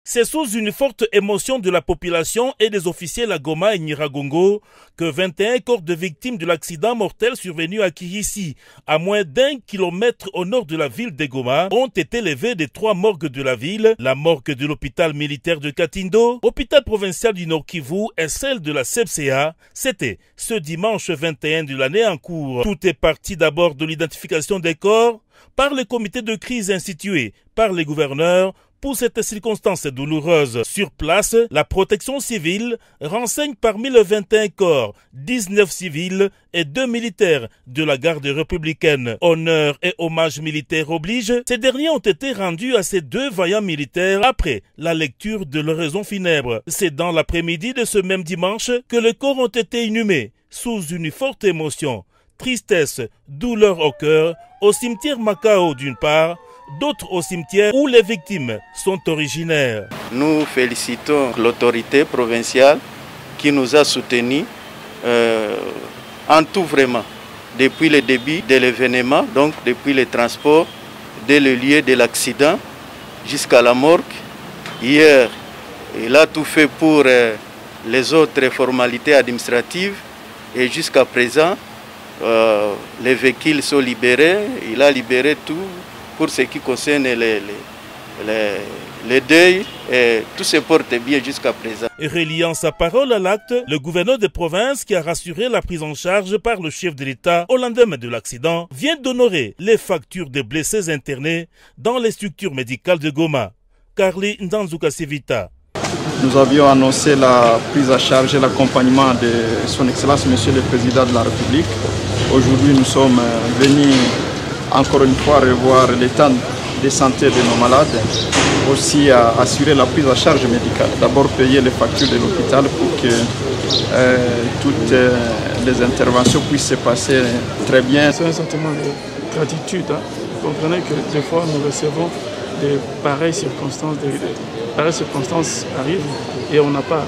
C'est sous une forte émotion de la population et des officiers à Goma et Nyiragongo que 21 corps de victimes de l'accident mortel survenu à Kihissi, à moins d'1 kilomètre au nord de la ville de Goma, ont été levés des 3 morgues de la ville, la morgue de l'hôpital militaire de Katindo, hôpital provincial du Nord Kivu et celle de la CEPCA. C'était ce dimanche 21 de l'année en cours. Tout est parti d'abord de l'identification des corps par le comité de crise institué par les gouverneurs pour cette circonstance douloureuse. Sur place, la protection civile renseigne parmi les 21 corps, 19 civils et 2 militaires de la garde républicaine. Honneur et hommage militaire oblige, ces derniers ont été rendus à ces 2 vaillants militaires après la lecture de l'oraison funèbre. C'est dans l'après-midi de ce même dimanche que les corps ont été inhumés sous une forte émotion. Tristesse, douleur au cœur, au cimetière Makao d'une part, d'autres au cimetière où les victimes sont originaires. Nous félicitons l'autorité provinciale qui nous a soutenus en tout vraiment, depuis le début de l'événement, donc depuis le transport, dès le lieu de l'accident jusqu'à la morgue. Hier, il a tout fait pour les autres formalités administratives et jusqu'à présent, les véhicules sont libérés, il a libéré tout pour ce qui concerne les deuils et tout se porte bien jusqu'à présent. Reliant sa parole à l'acte, le gouverneur de province qui a rassuré la prise en charge par le chef de l'État au lendemain de l'accident vient d'honorer les factures des blessés internés dans les structures médicales de Goma. Carly Ndanzuka Sevita. Nous avions annoncé la prise en charge et l'accompagnement de son Excellence Monsieur le Président de la République. Aujourd'hui, nous sommes venus encore une fois revoir l'état de santé de nos malades, aussi assurer la prise en charge médicale. D'abord payer les factures de l'hôpital pour que toutes les interventions puissent se passer très bien. C'est un sentiment de gratitude. Vous comprenez que des fois nous recevons de pareilles circonstances, pareilles circonstances arrivent et on n'a pas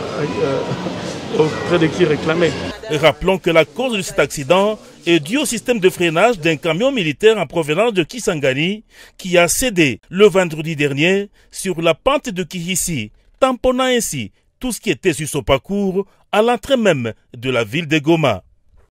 auprès de qui réclamer. Rappelons que la cause de cet accident est due au système de freinage d'un camion militaire en provenance de Kisangani qui a cédé le vendredi dernier sur la pente de Kihissi, tamponnant ainsi tout ce qui était sur son parcours à l'entrée même de la ville de Goma.